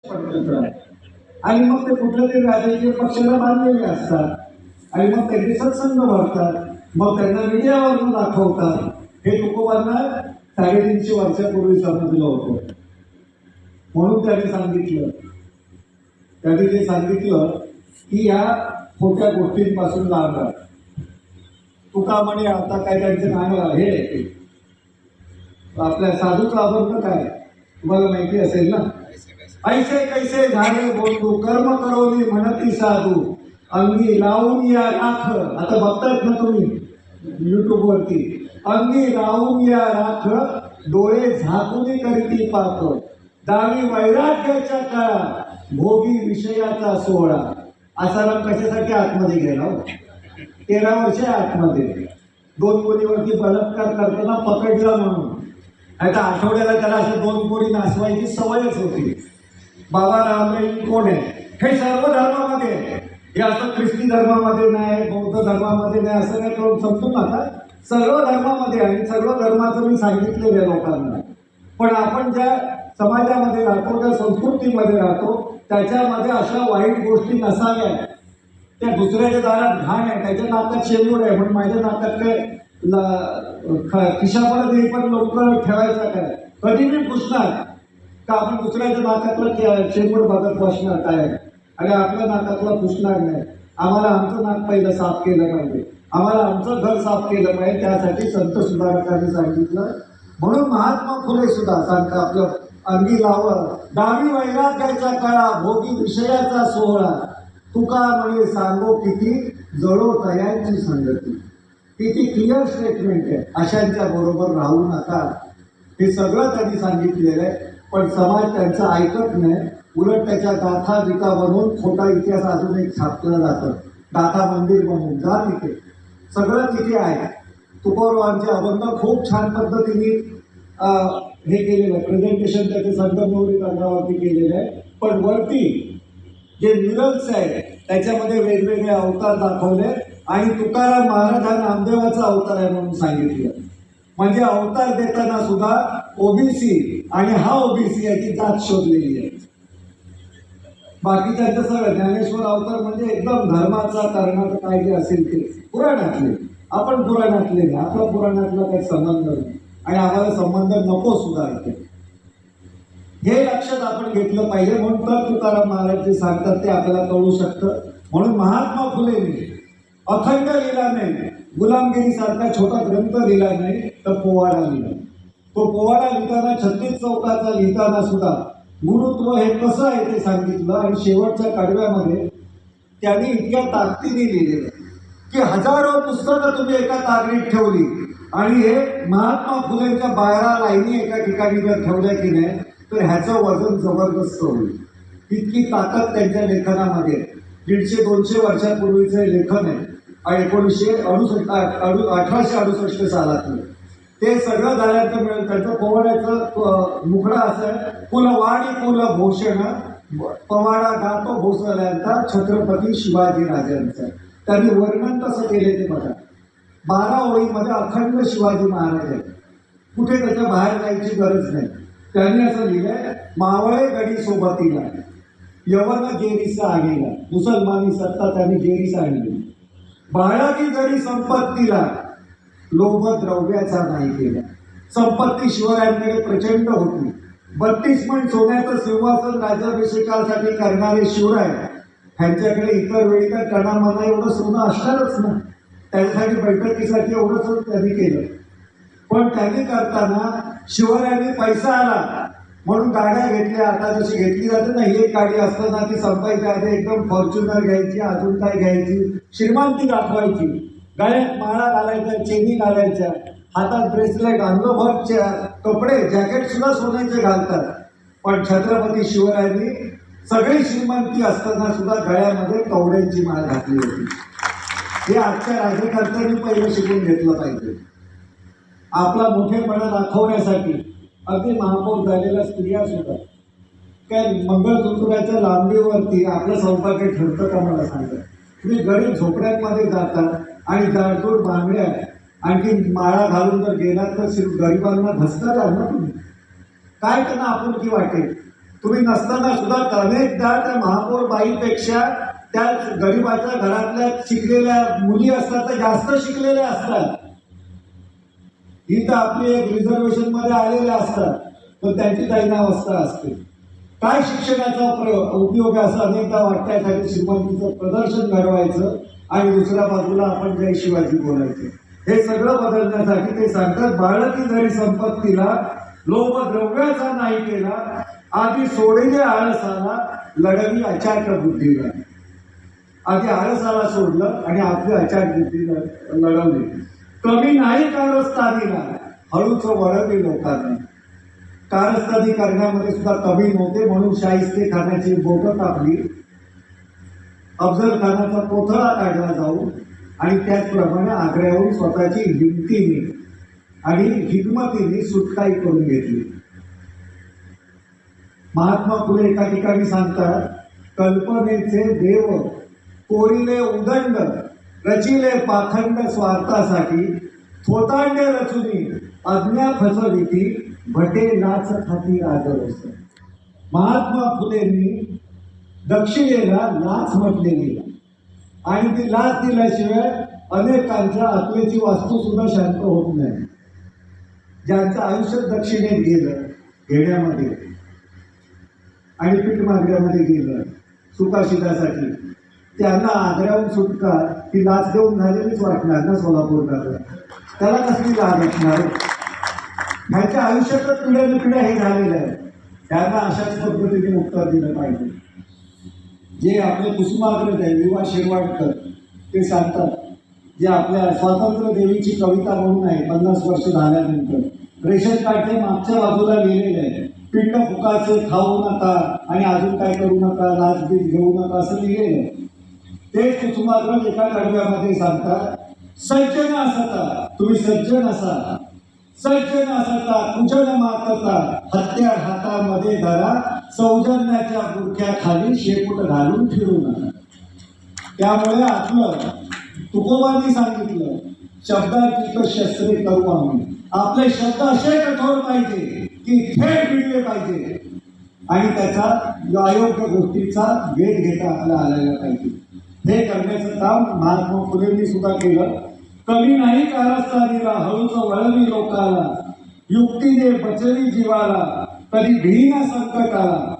आणि मग ते कुठल्या तरी राजकीय पक्षाला बांधलेले असतात आणि मग त्यांचे सत्संग भरतात, मग त्यांना मीडियावरून दाखवतात. हे तुकोबांना 350 वर्षापूर्वी समजलं होतं. म्हणून त्यांनी ते सांगितलं की या खोट्या गोष्टींपासून लांब राहा. तुका म्हणे आता काय त्यांचं नाव हे आपल्या साधूचं अभंग काय तुम्हाला माहिती असेल ना. ऐसे कैसे झाले बोलू कर्म करोनी म्हणती साधू अंगी लावून या राख. आता बघतायत ना तुम्ही युट्यूब वरती, अंगी लावून या राख डोळे झाकून करीती पाप दावी वैराग्याच्या काळा भोगी विषयाचा सोहळा. असा कशासाठी आतमध्ये गेला 13 वर्ष आतमध्ये 2 मुलीवरती बलात्कार करताना पकडला म्हणून. आता आठवड्याला त्याला अशा 2 पोरी नाचवायची सवयच होती. बाबा रामराम कोण आहे हे सर्व धर्मामध्ये आहे. हे असं ख्रिस्ती धर्मामध्ये नाही, बौद्ध धर्मामध्ये नाही असं नाही करून समजू नका. सर्व धर्मामध्ये आणि सर्व धर्माचं मी सांगितलेलं आहे लोकांना. पण आपण ज्या समाजामध्ये राहतो, त्या संस्कृतीमध्ये राहतो, त्याच्यामध्ये अशा वाईट गोष्टी नसाव्या. त्या दुसऱ्याच्या दारात घाण आहे, त्याच्या नाकात शेंबूड आहे म्हणून माझ्या नाकात काय खिशापर्यंत हे पण लवकर ठेवायचा काय. कधी मी पुसणार का आपण दुसऱ्याच्या नाकातलं शेंबूड बघत बसणार काय आणि आपल्या नाकातला पुसणार नाही. आम्हाला आमचं नाक पहिलं साफ केलं पाहिजे, आम्हाला आमचं घर साफ केलं पाहिजे. त्यासाठी संत सुधारकांनी सांगितलं. म्हणून महात्मा फुले सुद्धा सांगता आपलं अंगी लावं दावी वैराग्याचा काळा भोगी विषयाचा सोहळा तुका म्हणे सांगो किती जळो तयांची संगती. किती क्लिअर स्टेटमेंट आहे. अशांच्या बरोबर राहू नका. हे सगळं त्यांनी सांगितलेलं आहे. पण समाज त्यांचं ऐकत नाही. उलट त्याच्या गाथा बिका बनवून खोटा इतिहास अजून एक छापलं जातं. गाथा मंदिर बनवून जा तिथे सगळं तिथे आहे. तुकोबांचे अभंग खूप छान पद्धतीने हे केलेलं आहे. प्रेझेंटेशन त्याचे संतमौली तंत्रावरती केलेलं आहे. पण वरती जे म्युरल्स आहे त्याच्यामध्ये वेगवेगळे अवतार दाखवले आणि तुकाराम महाराज हा नामदेवाचा अवतार आहे म्हणून सांगितलं. म्हणजे अवतार देताना सुद्धा ओबीसी आणि हा ओबीसी याची जात शोधलेली आहे. बाकीच्या सगळं ज्ञानेश्वर अवतार म्हणजे एकदम धर्माचा करण्याचं काय जे असेल ते पुराणातले. आपण पुराणातले नाही, आपला पुराणातला काही संबंध नाही आणि आम्हाला संबंध नको सुद्धा इथे. हे लक्षात आपण घेतलं पाहिजे. म्हणून तर तुकाराम महाराज जे सांगतात ते आपल्याला कळू शकतं. म्हणून महात्मा फुलेंनी अखंड लिहिला नाही, गुलामगिरीसारखा छोटा ग्रंथ लिहिला नाही, तर पोवाडा लिहिला. तो पोवाडा लिहिताना 36 चौकाचा लिहिताना सुद्धा गुरुत्व हे कसं आहे ते सांगितलं. आणि शेवटच्या कडव्यामध्ये त्यांनी इतक्या ताकदीने लिहिलेलं की हजारो पुस्तकं तुम्ही एका तागडीत ठेवली आणि हे महात्मा फुलेंच्या 12 लाईनी एका ठिकाणी जर ठेवल्या की नाही तर ह्याचं वजन जबरदस्त होईल. इतकी ताकद त्यांच्या लेखनामध्ये. 150-200 वर्षापूर्वीचं लेखन आहे. 1868 सालातलं ते सगळं झाल्याचं मिळेल. त्यांचं पोवाड्याचं मुखडा असं आहे, कुलवाडी कुलभूषण पवाडा गातो भोसल्यांचा छत्रपती शिवाजी राजांचा. त्यांनी वर्णन कसं केले ते बघा. 12 ओळीमध्ये अखंड शिवाजी महाराज आहेत. कुठे त्याच्या बाहेर जायची गरज नाही. त्यांनी असं लिहिलंय, मावळे गडी सोबतीला यवन गेरीसा आणीला. मुसलमानी सत्ता त्यांनी गेरीस आणली. बाळाकी जरी संपत्तीला लोभ द्रव्याचा नाही केला. संपत्ती शिवरायांकडे प्रचंड होती. 32 पण सोन्याचं सिंहासन राज्याभिषेकासाठी करणारे शिवराय ह्यांच्याकडे इतर वेळी तर टणामना एवढं सोनं असणारच ना. त्याच्यासाठी बैठकीसाठी एवढंच त्यांनी केलं. पण त्यांनी करताना शिवरायांनी पैसा आला म्हणून गाड्या घेतल्या. आता जशी घेतली जाते ना, ही एक गाडी असताना ती संपायची आधी एकदम फॉर्च्युनर घ्यायची, अजून काय घ्यायची, श्रीमंती दाखवायची. गळ्यात माळा घालायच्या, चेनी घालायच्या, हातात ब्रेसलेट, अंगभरच्या कपडे, जॅकेट सुद्धा सोन्याचे घालतात. पण छत्रपती शिवरायांनी सगळी श्रीमंती असताना सुद्धा गळ्यामध्ये कवड्यांची माळ घातली होती. हे आजच्या राज्यकर्त्यांनी पहिलं शिकून घेतलं पाहिजे. आपला मोठेपणा दाखवण्यासाठी अगदी महापौर झालेल्या स्त्रिया सुद्धा काय मंगळसूत्राच्या लांबीवरती आपलं सौभाग्य ठरतं का मला सांगा. तुम्ही गरीब झोपड्यांमध्ये जाता आणि जाडजूड बांगड्या आणखी माळा घालून जर गेलात तर गरिबांना धसका द्याल ना तुम्ही. काय त्यांना आपुलकी वाटेल. तुम्ही नसताना सुद्धा अनेकदा त्या महापौर बाईपेक्षा त्या गरिबाच्या घरातल्या शिकलेल्या मुली असतात तर जास्त शिकलेल्या असतात. ही तर आपली एक रिझर्वेशन मध्ये आलेल्या असतात, पण त्यांची काही अवस्था असते. काय शिक्षणाचा उपयोग आहे असं अनेकदा वाटण्यासाठी श्रीमंतीचं प्रदर्शन घडवायचं आणि दुसऱ्या बाजूला आपण जय शिवाजी बोलायचं. हे सगळं बदलण्यासाठी ते सांगतात, बाळकी जरी संपत्तीला लोभ द्रव्याचा नाही केला, आधी सोडिले आळसाला लढवी अचाट बुद्धीला. आधी आळसाला सोडलं आणि आपली अचाट बुद्धीला लढवली. कमी नाही कारस्थानीला, हळूच वळवली लोकांना. कारस्थानी करण्यामध्ये सुद्धा कमी नव्हते, म्हणून शाहिस्ते खानाची बोटं कापली, अफजल खानाचा कोथळा काढला जाऊन आणि त्याचप्रमाणे आग्र्याहून स्वतःची हिमतीने आणि हिकमतीने सुटकाई करून घेतली. महात्मा फुले एका ठिकाणी सांगतात, कल्पनेचे देव कोरिले उदंड, रचिले पाखंड स्वार्थासाठी, थोतांडे रचुनी अज्ञा फसविती, भटे लाच खाती आदरस. महात्मा फुलेंनी दक्षिणेला लाच म्हटलेली आणि ती लाच दिल्याशिवाय अनेकांच्या आत्मेची वास्तू सुद्धा शांत होत नाही. ज्यांचं आयुष्य दक्षिणेत गेलं घेण्यामध्ये आणि पीठ मागण्यामध्ये गेलं सुखाशिदासाठी, त्यांना आग्र्याहून सुटका ती लाच देऊन झालेलीच वाटणार ना सोलापूरला. त्याला कसली लाच असणार? ह्याच्या आयुष्यातच पिढ्याने पिढ्या हे झालेलं आहे. त्यांना अशाच पद्धतीने उत्तर दिलं पाहिजे. जे आपले कुसुमाग्रज आहे विवा शिरवाडकर ते सांगतात, जे आपल्या स्वातंत्र्य देवीची कविता म्हणून आहे 50 वर्ष झाल्यानंतर, रेशन कार्डच्या मागच्या बाजूला लिहिलेलं आहे, पिंड फुकाचे खाऊ नका आणि अजून काय करू नका, लाचबीज घेऊ नका असं लिहिलेलं आहे. ते कुसुमाग्रज एका कडव्यामध्ये सांगतात, सज्जन असता तुम्ही सज्जन असा, सज्जन असता कुजन मातता, हत्यार हातामध्ये धरा, सौजन्याच्या बुरख्याखाली शेपूट घालून फिरू नका. त्यामुळे आपलं तुकोबांनी सांगितलं, शब्दातीत शस्त्रे करू आम्ही. आपले शब्द असे कठोर पाहिजे की थेट भिडले पाहिजे आणि त्याचा अयोग्य गोष्टीचा वेध घेता आपल्याला आलेला पाहिजे. हे करण्याचं काम महात्मा फुलेंनी सुद्धा केलं. कमी नाही कारस्थानीला, हळूच वळवी लोकाला, युक्तीने बचली जीवाला, कधी भीना संकटाला,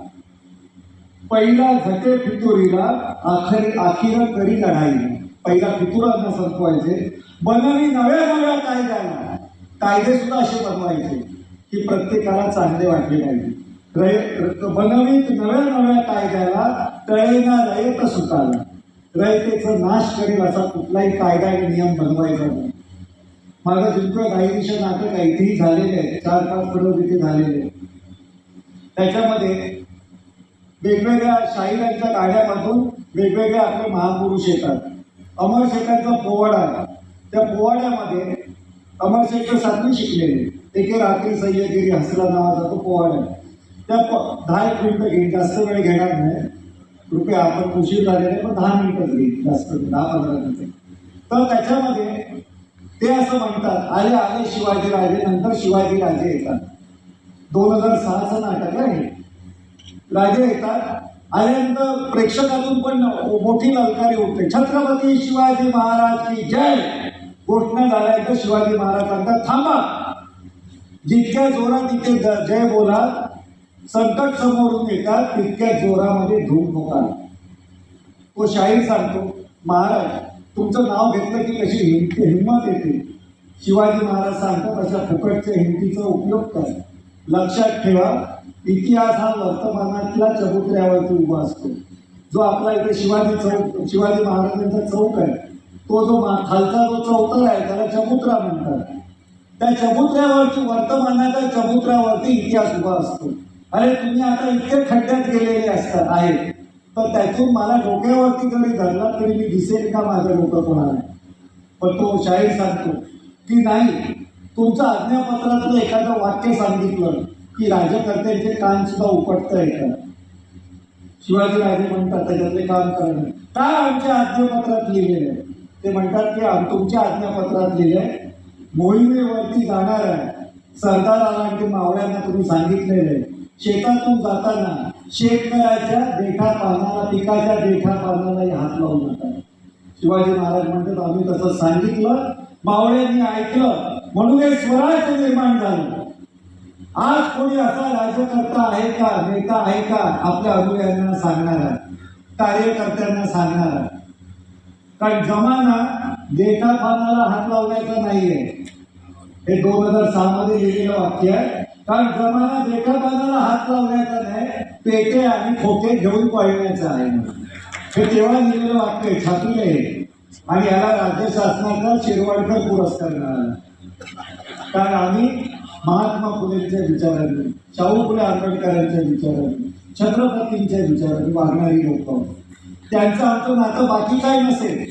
पहिला झटे फितुरीला, आखिर करी लढाई. पहिला फितुरांना संपवायचे, बनवी नव्या नव्या कायद्याला. कायदे सुद्धा असे बनवायचे की प्रत्येकाला चांगले वाटले पाहिजे. बनवीत नव्या नव्या कायद्याला, तळेना रयत सुताला. रयतेचा नाश करेल असा कुठलाही कायदा आणि नियम बनवायचा नाही. माझं जिंकं कायदेशीर नाटक इथेही झालेले आहे, 4-5 प्रयोग इथे झालेले आहे. त्याच्यामध्ये वेगवेगळ्या शाहिरांच्या गाड्यामधून वेगवेगळे आपले महापुरुष येतात. अमर शेखांचा पोवाडा, त्या पोवाड्यामध्ये अमर शेख 7वी शिकलेले, एके रात्री सह्यागिरी हसला नावाचा तो पोवाडा. त्या 10 मिनिटं घेईन, जास्त वेळ घेणार नाही. कृपया आपण उशीर झालेले पण 10 मिनिटच घेईल, जास्त 10-15 मिनिटं. तर त्याच्यामध्ये ते असं म्हणतात, आले आले शिवाजी राजे, नंतर शिवाजी राजे येतात. 2006चं नाटक आहे. राजे येतात, आल्यानंतर प्रेक्षकातून पण मोठी ललकारी उठते, छत्रपती शिवाजी महाराज की जय. घोषणा झाल्यानंतर शिवाजी महाराज सांगतात, थांबा, जितक्या जोरात तिथे जय बोला, संकट समोरून येतात तितक्या जोरामध्ये धूम ठोकाल. तो शाहीर सांगतो, महाराज तुमचं नाव घेतलं की कशी हिंमत येते. शिवाजी महाराज सांगतात, अशा फुकटच्या हिमतीचा उपयोग करा. लक्षात ठेवा, इतिहास हा वर्तमानातल्या चबुतऱ्यावरती उभा असतो. जो आपला इथे शिवाजी महाराजांचा चौक आहे, तो जो खालचा जो चौतर आहे त्याला चबुत्रा म्हणतात. त्या चबुत्र्यावरती, वर्तमानाच्या चबुत्र्यावरती इतिहास उभा असतो. अरे तुम्ही आता इतके खड्ड्यात गेलेले असतात आहेत, तर त्यातून मला डोक्यावरती जरी धरला तरी मी दिसेल का माझं डोकं कोणाला? पण तो शाहीर सांगतो की नाही, तुमचं आज्ञापत्रातलं एखादं वाक्य सांगितलं की राजकर्त्यांचे कान सुद्धा उपटता येतात. शिवाजी राजे म्हणतात त्याच्यातले काम करणं काय आमच्या आज्ञापत्रात लिहिलेलं आहे? ते म्हणतात की तुमच्या आज्ञापत्रात लिहिले आहे, मोहिमेवरती जाणाऱ्या सरदाराला आणि मावळ्यांना तुम्ही सांगितलेलं आहे, शेतातून जाताना शेतकऱ्याच्या देठा पानाला, पिकाच्या देठा पानालाही हात लावू नका. शिवाजी महाराज म्हणतात आम्ही तसं सांगितलं, मावळ्यांनी ऐकलं, म्हणून हे स्वराज्य निर्माण झालं. आज कोणी असा राज्यकर्ता आहे का, नेता आहे का आपल्या अनुयायांना सांगणारा, कार्यकर्त्यांना सांगणारा? कारण जमाना देठा पानाला हात लावण्याचा नाहीये. हे 2006 मध्ये लिहिलेलं वाक्य आहे. कारण जमाना देठा पानाला हात लावण्याचा नाही, पेटे आणि खोके घेऊन पळण्याचा आहे. हे तेव्हा लिहिलेलं वाक्य आहे, छापील आहे. आणि याला राज्य शासनाचा शिरवाडकर पुरस्कार मिळाला. कारण आम्ही महात्मा फुलेंच्या विचारांनी, शाहू फुले आंबेडकरांच्या विचारांनी, छत्रपतींच्या विचारांनी वागणारी लोक आहोत. त्यांचं आमचं नातं बाकी काय नसेल.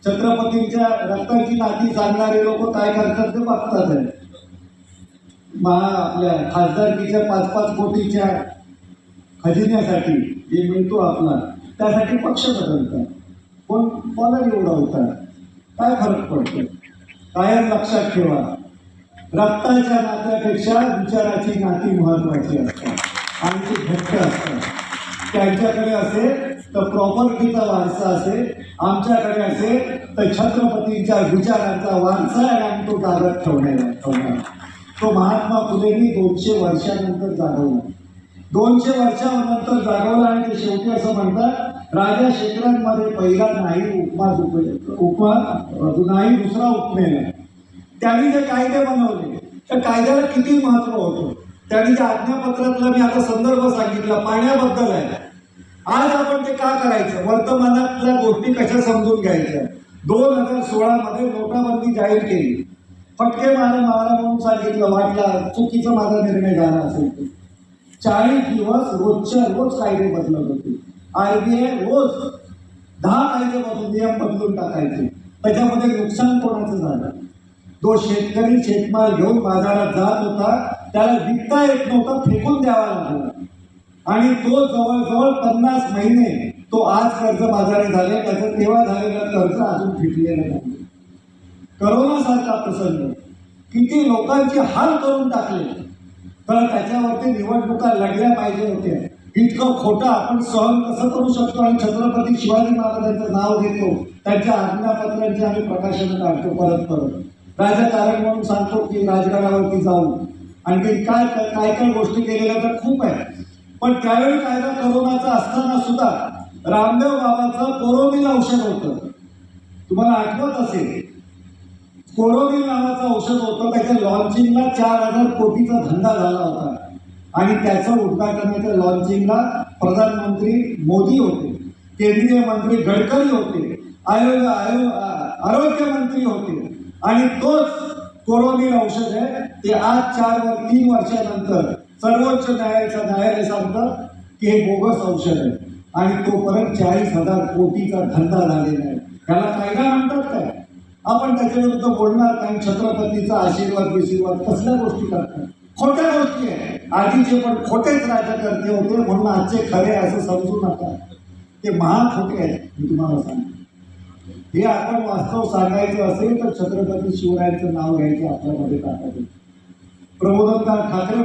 छत्रपतींच्या रक्ताची नाती सांगणारे लोक काय करतात ते बघतात. आपल्या खासदारकीच्या 5-5 कोटीच्या खजिन्यासाठी जे मिळतो आपला, त्यासाठी पक्ष बदलतात. कोण कोणाला निवडवतात, काय फरक पडतो? कायम लक्षात ठेवा, रक्ताच्या नात्यापेक्षा विचाराची नाती महत्वाची असतात आणि ती घट्ट असतात. त्यांच्याकडे असेल तर प्रॉपर्टीचा वारसा असेल, आमच्याकडे असेल तर छत्रपतींच्या विचारांचा वारसा आहे आणि तो कागद ठेवणार. तो महात्मा फुलेंनी 200 वर्षानंतर जागवला. 200 वर्षानंतर जागवला आणि ते शेवटी असं म्हणतात, राजा शेखरांमध्ये पहिला नाही उपमा नाही दुसरा उपमेला. त्यांनी जे कायदे बनवले त्या कायद्याला किती महत्व होतं. त्यांनी ज्या आज्ञापत्रातला मी आता संदर्भ सांगितला पाण्याबद्दल आहे. आज आपण ते का करायचं? वर्तमानातल्या गोष्टी कशा समजून घ्यायच्या. 2016 मध्ये नोटाबंदी जाहीर केली. फटके मारा म्हणून सांगितलं, वाटला चुकीचा माझा निर्णय झाला असेल. 40 दिवस रोजच्या रोज कायदे बदलत होते. RBI रोज 10 कायदे नियम बदलून टाकायचे. त्याच्यामध्ये नुकसान कोणाचं झालं? तो शेतकरी शेतमाल घेऊन बाजारात जात होता, त्याला विकता येत नव्हता, फेकून द्यावा लागला. आणि तो जवळजवळ 50 महिने तो आज कर्जबाजारी झाले. त्याचं तेव्हा झालेलं कर्ज अजून फिटलेलं नाही. करोनासारखा प्रसंग किती लोकांचे हाल करून टाकले. तर त्याच्यावरती निवडणुका लढल्या पाहिजे होत्या. इतकं खोटं आपण सहन कसं करू शकतो? आणि छत्रपती शिवाजी महाराजांचं नाव घेतो, त्यांच्या आज्ञापत्रांची आम्ही प्रकाशन काढतो परत राजकारण म्हणून सांगतो की राजकारणावरती जाऊ. आणखी काय काय काय गोष्टी केलेल्या तर खूप आहे. पण त्यावेळी कायदा करोनाचा असताना सुद्धा रामदेव बाबाचं कोरोनिल औषध होतं. तुम्हाला आठवत असेल, कोरोनिल नावाचं औषध होतं. त्याच्या लॉन्चिंगला 4000 कोटीचा धंदा झाला होता. आणि त्याचं उद्घाटनाच्या लॉन्चिंगला प्रधानमंत्री मोदी होते, केंद्रीय मंत्री गडकरी होते, आरोग्य मंत्री होते. आणि तोच कोरोनिल औषध आहे ते आज 3 वर्षानंतर सर्वोच्च न्यायालय सांगतं की हे बोगस औषध आहे. आणि तो परत 40,000 कोटीचा धंदा झालेला आहे. त्याला कायदा म्हणतात काय? आपण त्याच्याविरुद्ध बोलणार काही? छत्रपतीचा आशीर्वाद कसल्या गोष्टी करतात? खोट्या गोष्टी आहे. आधीचे पण खोटेच राज्यकर्ते होते, म्हणून आजचे खरे असं समजू नका. ते महाखोटे आहेत. मी तुम्हाला सांगतो, हे आपण वास्तव सांगायचं असेल तर छत्रपती शिवरायांचं नाव घ्यायचे आपल्यामध्ये ताकद आहे. प्रबोधनकार ठाकरे